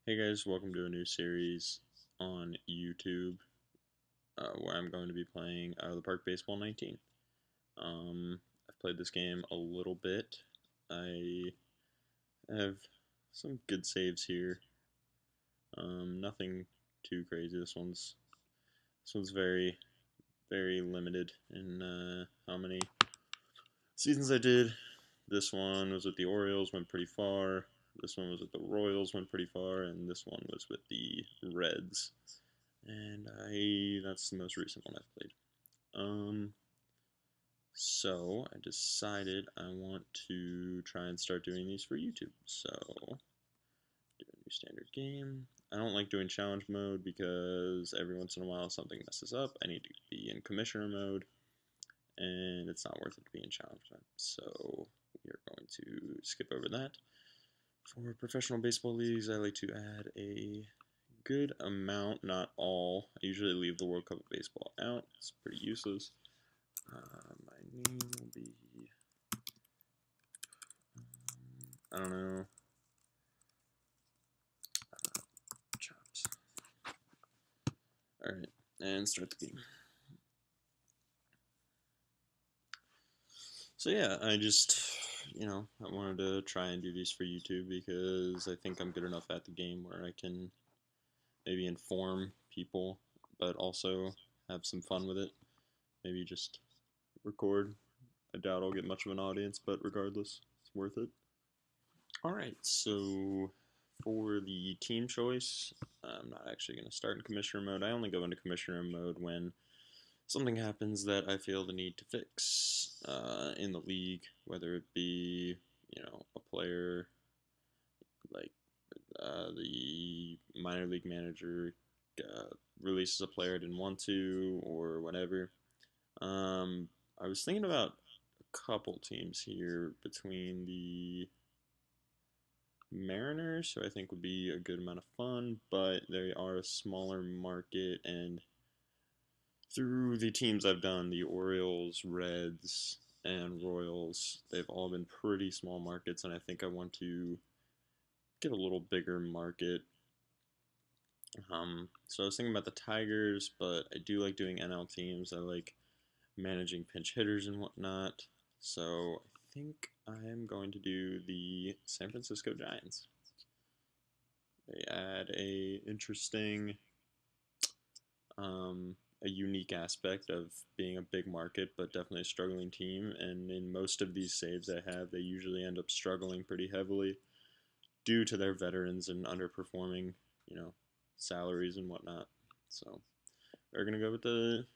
Hey guys, welcome to a new series on YouTube where I'm going to be playing Out of the Park Baseball 19. I've played this game a little bit. I have some good saves here. Nothing too crazy. This one's very limited in how many seasons I did. This one was with the Orioles, went pretty far. This one was with the Royals, went pretty far, and this one was with the Reds. And that's the most recent one I've played. So I decided I want to try and start doing these for YouTube. So, do a new standard game. I don't like doing challenge mode because every once in a while something messes up. I need to be in commissioner mode, and it's not worth it to be in challenge mode. So we are going to skip over that. For professional baseball leagues, I like to add a good amount, not all. I usually leave the World Cup of Baseball out. It's pretty useless. My name will be, I don't know, Chops. Alright, and start the game. So yeah, I wanted to try and do these for YouTube because I think I'm good enough at the game where I can maybe inform people, but also have some fun with it. Maybe just record. I doubt I'll get much of an audience, but regardless, it's worth it. Alright, so for the team choice, I'm not actually going to start in commissioner mode. I only go into commissioner mode when something happens that I feel the need to fix in the league, whether it be, a player like the minor league manager releases a player I didn't want to, or whatever. I was thinking about a couple teams here between the Mariners, who I think would be a good amount of fun, but they are a smaller market, and through the teams I've done, the Orioles, Reds, and Royals, they've all been pretty small markets, and I think I want to get a little bigger market. So I was thinking about the Tigers, but I do like doing NL teams. I like managing pinch hitters and whatnot. So I think I am going to do the San Francisco Giants. They add a interesting, a unique aspect of being a big market, but definitely a struggling team. And in most of these saves I have, they usually end up struggling pretty heavily due to their veterans and underperforming, salaries and whatnot. So we're gonna go with the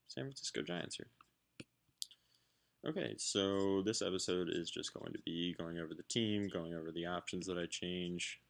San Francisco Giants here. Okay, so this episode is just going to be going over the team, going over the options that I change.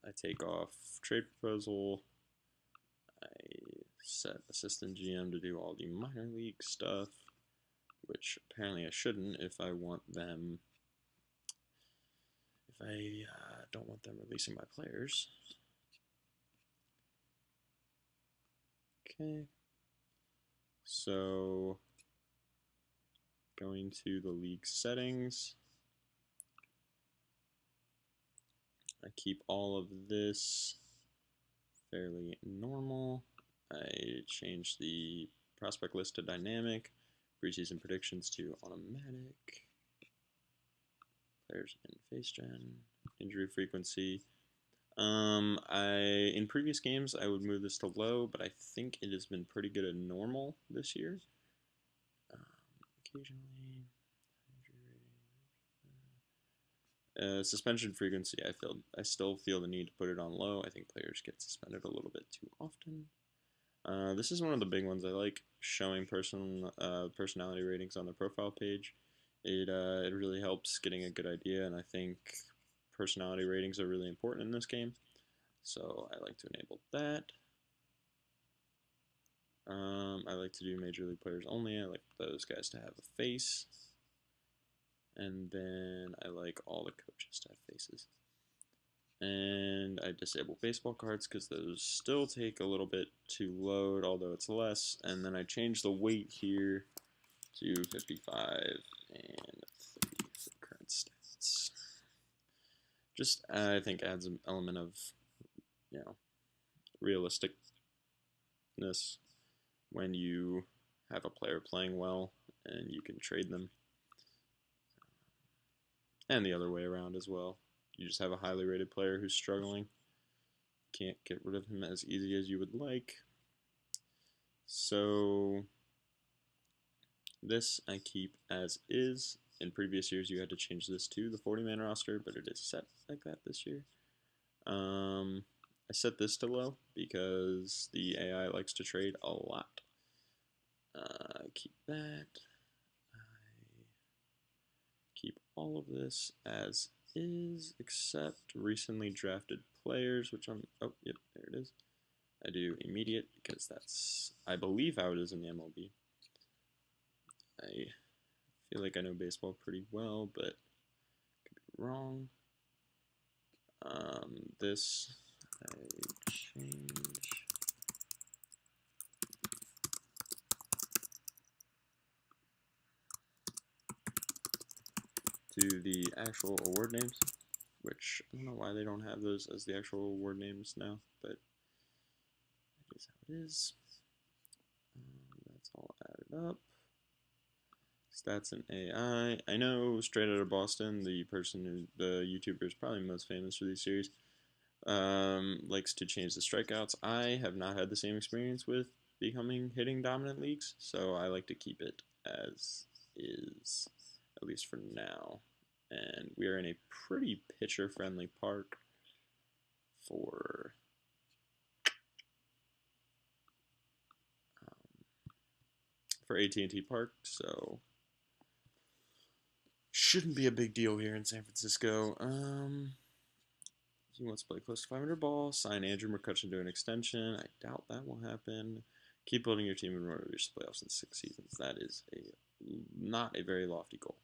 I take off trade proposal. I set assistant GM to do all the minor league stuff, which apparently I shouldn't if I want them, if I don't want them releasing my players. Okay, so going to the league settings, I keep all of this fairly normal. I change the prospect list to dynamic, preseason predictions to automatic, players in face gen, injury frequency. In previous games I would move this to low, but I think it has been pretty good at normal this year. Occasionally, suspension frequency, I still feel the need to put it on low. I think players get suspended a little bit too often. This is one of the big ones. I like showing personality ratings on the profile page. It really helps getting a good idea, and I think personality ratings are really important in this game. So I like to enable that. I like to do major league players only. I like those guys to have a face. And then I like all the coaches to have faces. And I disable baseball cards because those still take a little bit to load, although it's less. And then I change the weight here to 55 and 30 for current stats. just I think adds an element of, you know, realisticness when you have a player playing well and you can trade them, and the other way around as well. You just have a highly rated player who's struggling, can't get rid of him as easy as you would like. So this I keep as is. In previous years, you had to change this to the 40-man roster, but it is set like that this year. I set this to low because the AI likes to trade a lot. Keep that. I keep all of this as is, except recently drafted players, which oh, yep, there it is. I do immediate because that's, I believe, how it is in the MLB. I feel like I know baseball pretty well, but could be wrong. This I change to the actual award names, which I don't know why they don't have those as the actual award names now, but it is how it is. That's all added up. Stats and AI. I know straight out of Boston, the person who, the YouTuber is probably most famous for these series, likes to change the strikeouts. I have not had the same experience with becoming hitting dominant leagues, so I like to keep it as is, at least for now. And we are in a pretty pitcher-friendly park for AT&T Park, so shouldn't be a big deal here in San Francisco. He wants to play close to 500 ball, sign Andrew McCutcheon to an extension. I doubt that will happen. Keep building your team in order to reach the playoffs in 6 seasons. That is not a very lofty goal.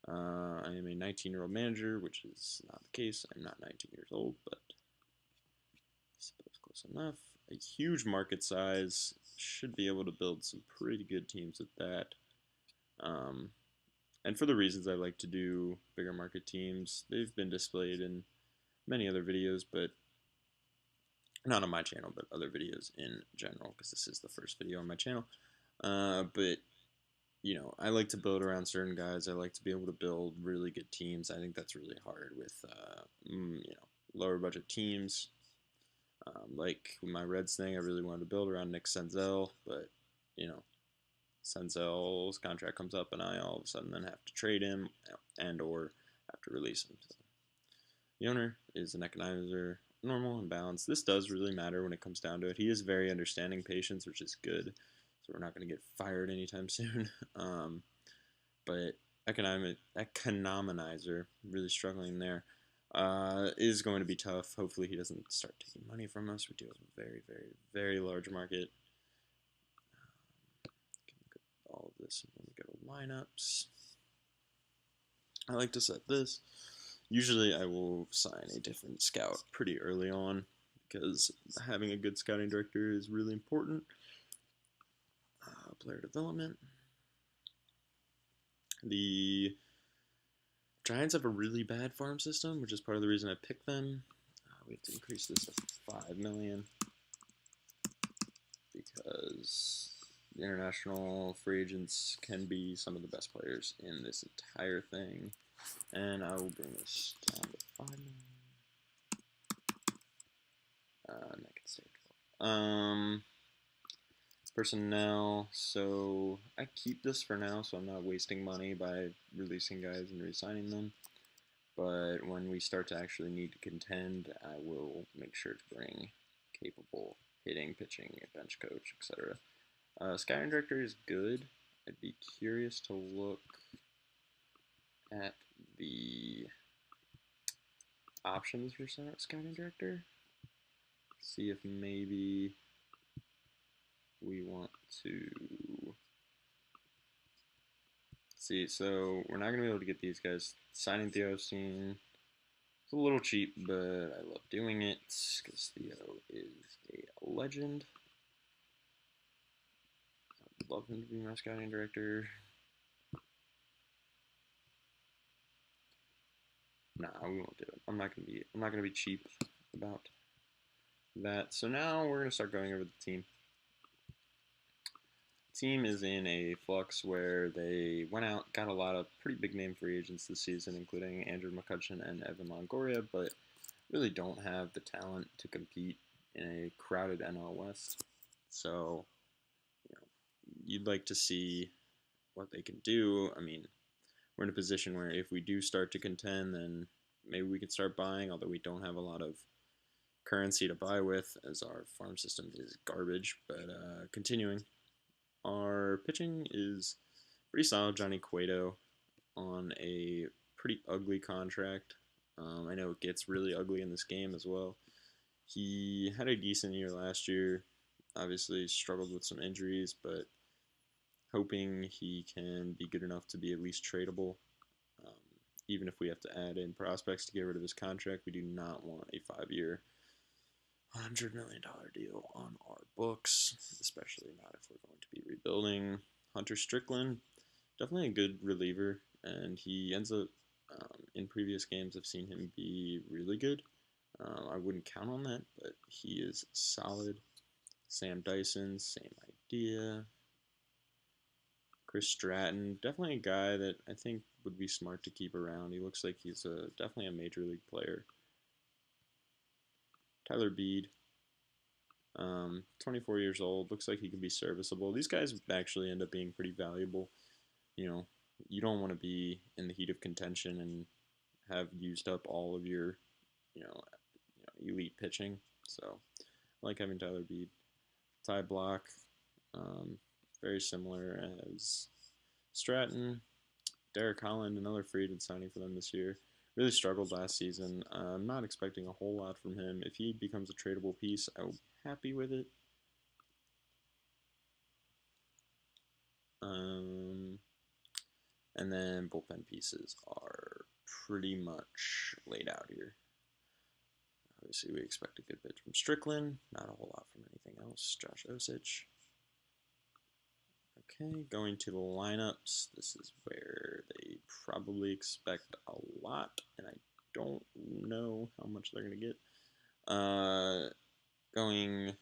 I am a 19-year-old manager, which is not the case. I'm not 19 years old, but I suppose close enough. A huge market size. Should be able to build some pretty good teams at that. And for the reasons I like to do bigger market teams, they've been displayed in many other videos, but not on my channel, but other videos in general, because this is the first video on my channel. But you know, I like to build around certain guys. I like to be able to build really good teams. I think that's really hard with you know, lower budget teams. Like with my Reds thing, I really wanted to build around Nick Senzel, but you know, Senzel's contract comes up, and I all of a sudden then have to trade him and or have to release him. So the owner is an economizer, normal and balanced. This does really matter when it comes down to it. He is very understanding patience, which is good. So we're not going to get fired anytime soon. But economizer, really struggling there, is going to be tough. Hopefully he doesn't start taking money from us. We do have a very, very, very large market. Can look at all of this when we go to lineups. I like to set this. Usually I will sign a different scout pretty early on because having a good scouting director is really important. Player development. The Giants have a really bad farm system, which is part of the reason I picked them. We have to increase this to $5 million because the international free agents can be some of the best players in this entire thing. And I will bring this down to $5 million. And I can stay at 12. Personnel, so I keep this for now, so I'm not wasting money by releasing guys and re-signing them. But when we start to actually need to contend, I will make sure to bring capable hitting, pitching, bench coach, etc. Scouting director is good. I'd be curious to look at the options for scouting director. See if maybe we want to see. So we're not going to be able to get these guys. Signing Theo Epstein, it's a little cheap, but I love doing it because Theo is a legend. I'd love him to be my scouting director. Nah, we won't do it. I'm not gonna be cheap about that. So now we're gonna start going over the team. Team is in a flux where they went out, got a lot of pretty big name free agents this season, including Andrew McCutcheon and Evan Longoria, but really don't have the talent to compete in a crowded NL West. So, you know, you'd like to see what they can do. I mean, we're in a position where if we do start to contend, then maybe we could start buying, although we don't have a lot of currency to buy with, as our farm system is garbage. But continuing, our pitching is pretty solid. Johnny Cueto on a pretty ugly contract. I know it gets really ugly in this game as well. He had a decent year last year. Obviously struggled with some injuries, but hoping he can be good enough to be at least tradable. Um, Even if we have to add in prospects to get rid of his contract, we do not want a 5-year, $100 million deal on our books, especially not if we're going to be rebuilding. Hunter Strickland, definitely a good reliever, and he ends up in previous games. I've seen him be really good. I wouldn't count on that, but he is solid. Sam Dyson, same idea. Chris Stratton, definitely a guy that I think would be smart to keep around. He looks like he's definitely a major league player. Tyler Beede, 24 years old, looks like he could be serviceable. These guys actually end up being pretty valuable. You know, you don't want to be in the heat of contention and have used up all of your, elite pitching. So I like having Tyler Beede. Ty Block, um, very similar as Stratton. Derek Holland, another free agent signing for them this year. Really struggled last season. I'm not expecting a whole lot from him. If he becomes a tradable piece, I'm happy with it. Um, and then bullpen pieces are pretty much laid out here. Obviously, we expect a good pitch from Strickland. Not a whole lot from anything else. Josh Osich. Okay, going to the lineups. This is where they probably expect a lot, and I don't know how much they're going to get. Going,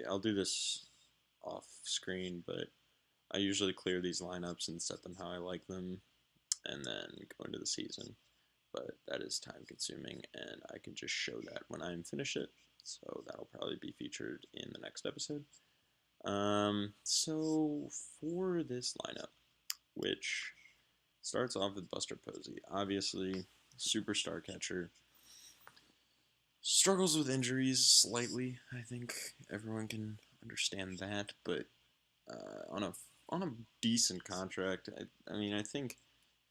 I'll do this off screen, but I usually clear these lineups and set them how I like them, and then go into the season. But that is time consuming, and I can just show that when I'm finished it. So that'll probably be featured in the next episode. So for this lineup, which starts off with Buster Posey, obviously superstar catcher, struggles with injuries slightly. I think everyone can understand that, but on a decent contract, I mean, I think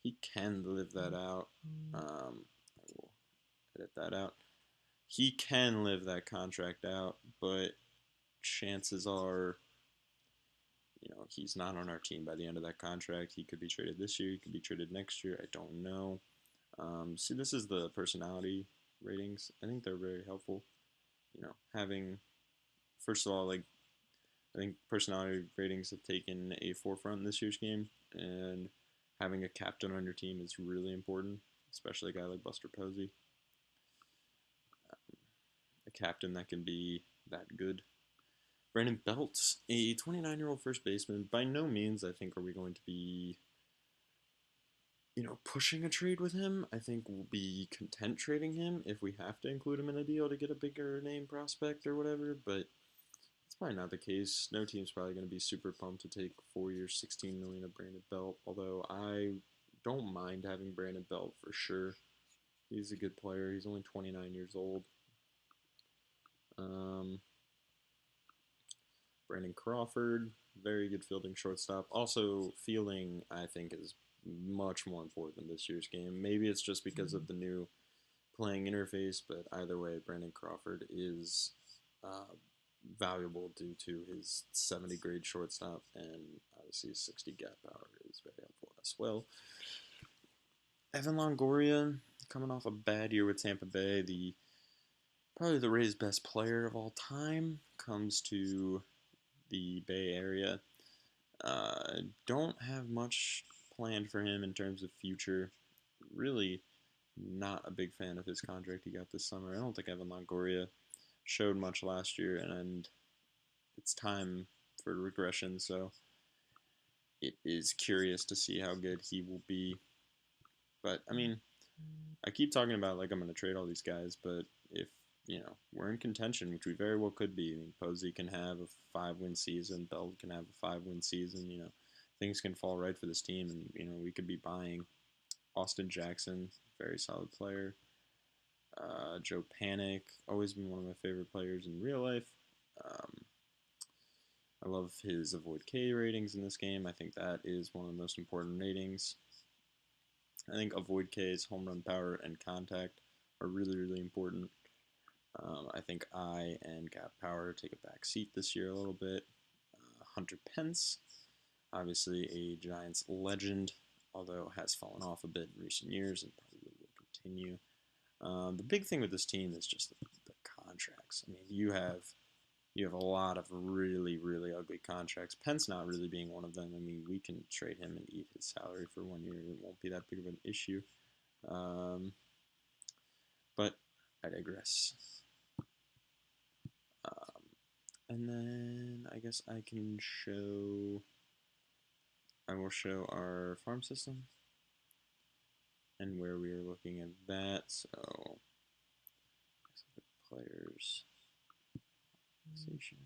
he can live that out. I will edit that out. He can live that contract out, but chances are, he's not on our team by the end of that contract. He could be traded this year. He could be traded next year. I don't know. See, this is the personality ratings. I think they're very helpful. Having, first of all, like, I think personality ratings have taken a forefront in this year's game, and having a captain on your team is really important, especially a guy like Buster Posey. A captain that can be that good. Brandon Belt, a 29-year-old first baseman. By no means, I think, are we going to be, pushing a trade with him. I think we'll be content trading him if we have to include him in a deal to get a bigger name prospect or whatever, but it's probably not the case. No team's probably going to be super pumped to take 4 years, $16 million of Brandon Belt, although I don't mind having Brandon Belt for sure. He's a good player. He's only 29 years old. Brandon Crawford, very good fielding shortstop. Also, fielding, I think, is much more important than this year's game. Maybe it's just because of the new playing interface, but either way, Brandon Crawford is valuable due to his 70 grade shortstop, and obviously his 60 gap power is very helpful as well. Evan Longoria, coming off a bad year with Tampa Bay, probably the Rays' best player of all time, comes to the Bay Area. Don't have much planned for him in terms of future. Really not a big fan of his contract he got this summer. I don't think Evan Longoria showed much last year, and it's time for regression, so it is curious to see how good he will be. But, I mean, I keep talking about like I'm going to trade all these guys, but if we're in contention, which we very well could be. I mean, Posey can have a 5-win season, Bell can have a 5-win season. Things can fall right for this team, and we could be buying Austin Jackson, very solid player. Joe Panic, always been one of my favorite players in real life. Um, I love his avoid K ratings in this game. I think that is one of the most important ratings. I think avoid K's home run power and contact are really, really important. I think I and gap power take a back seat this year a little bit. Hunter Pence, obviously a Giants legend, although has fallen off a bit in recent years and probably will continue. The big thing with this team is just the contracts. I mean, you have a lot of really, really ugly contracts. Pence not really being one of them. I mean, we can trade him and eat his salary for 1 year. It won't be that big of an issue. But I digress. And then I guess I will show our farm system and where we are looking at that. So, players, potential.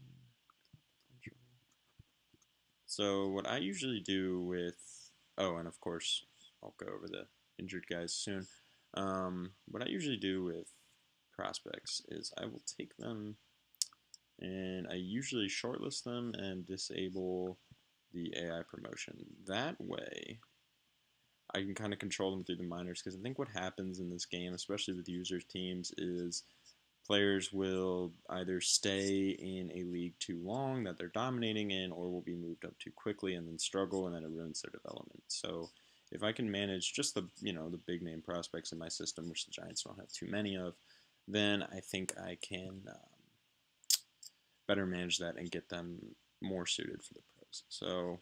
So what I usually do with, and of course I'll go over the injured guys soon. What I usually do with prospects is I will take them and I usually shortlist them and disable the AI promotion. That way I can kind of control them through the minors, because I think what happens in this game, especially with users teams, is players will either stay in a league too long that they're dominating in, or will be moved up too quickly and then struggle, and then it ruins their development. So if I can manage just the big name prospects in my system, which the Giants don't have too many of, then I think I can better manage that and get them more suited for the pros. So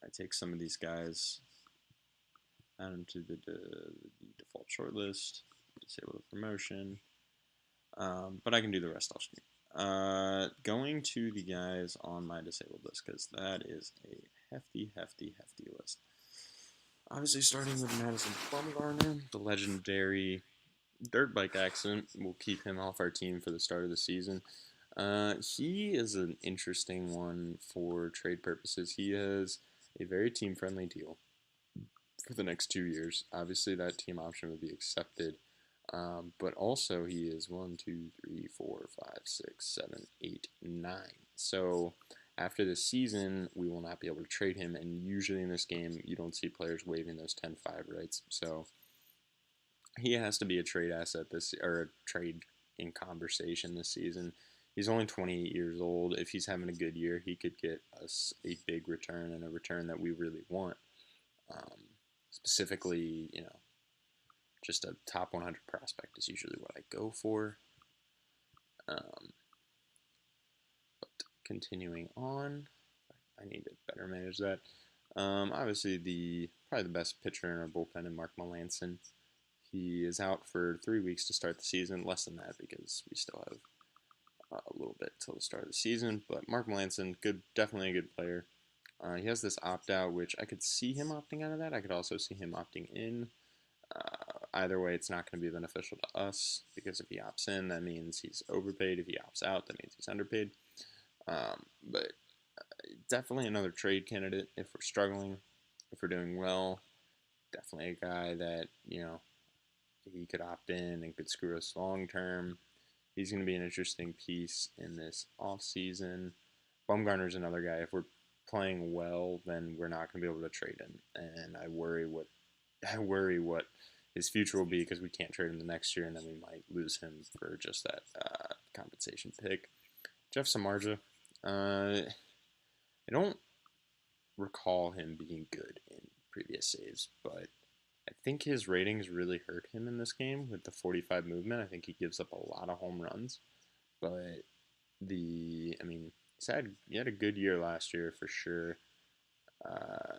I take some of these guys, add them to the default shortlist, disable the promotion, but I can do the rest off screen. Going to the guys on my disabled list, because that is a hefty, hefty, hefty list. Obviously, starting with Madison Bumgarner, the legendary dirt bike accident will keep him off our team for the start of the season. He is an interesting one for trade purposes. He has a very team-friendly deal for the next 2 years. Obviously, that team option would be accepted. But also, he is 1, 2, 3, 4, 5, 6, 7, 8, 9. So after this season, we will not be able to trade him. And usually in this game, you don't see players waiving those 10-5 rights. So he has to be a trade asset or a trade in conversation this season. He's only 28 years old. If he's having a good year, he could get us a big return, and a return that we really want. Specifically, just a top 100 prospect is usually what I go for. But continuing on, I need to better manage that. Obviously, probably the best pitcher in our bullpen is Mark Melancon. He is out for 3 weeks to start the season, less than that because we still have a little bit till the start of the season. But Mark Melancon, definitely a good player. He has this opt-out, which I could see him opting out of that. I could also see him opting in. Either way, it's not going to be beneficial to us, because if he opts in, that means he's overpaid. If he opts out, that means he's underpaid. But definitely another trade candidate if we're struggling. If we're doing well, definitely a guy that, he could opt in and could screw us long term. He's going to be an interesting piece in this offseason. Bumgarner's another guy. If we're playing well, then we're not going to be able to trade him, and I worry what his future will be, because we can't trade him the next year, and then we might lose him for just that compensation pick. Jeff Samardzija, I don't recall him being good in previous saves, but I think his ratings really hurt him in this game with the 45 movement. I think he gives up a lot of home runs, but he had a good year last year for sure. Uh,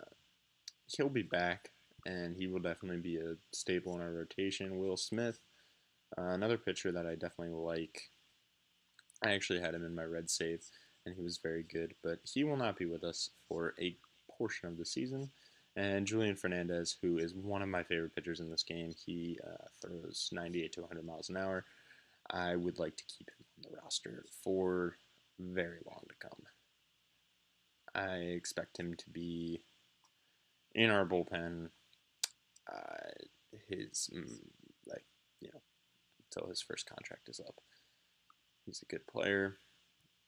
he'll be back, and he will definitely be a staple in our rotation. Will Smith, another pitcher that I definitely like. I actually had him in my red save, and he was very good, but he will not be with us for a portion of the season. And Julian Fernandez, who is one of my favorite pitchers in this game, he throws 98 to 100 miles an hour. I would like to keep him on the roster for very long to come. I expect him to be in our bullpen. Uh, his like you know until his first contract is up. He's a good player,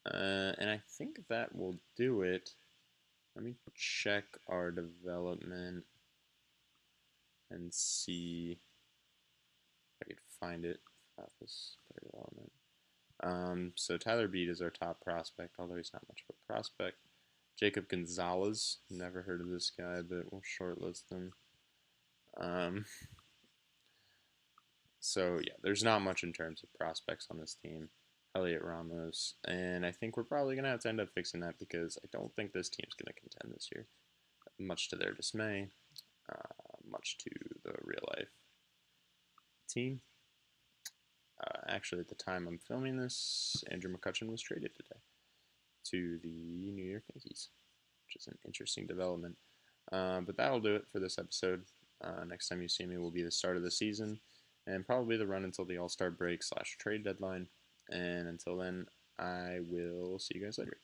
and I think that will do it. Let me check our development and see if I could find it. Office player development. So Tyler Beede is our top prospect, although he's not much of a prospect. Jacob Gonzalez, never heard of this guy, but we'll shortlist him. Um, so yeah, there's not much in terms of prospects on this team. Elliot Ramos, and I think we're probably gonna have to end up fixing that because I don't think this team's gonna contend this year, much to their dismay, much to the real life team. Actually, at the time I'm filming this, Andrew McCutchen was traded today to the New York Yankees, which is an interesting development. But that'll do it for this episode. Next time you see me will be the start of the season and probably the run until the All-Star break / trade deadline. And until then, I will see you guys later.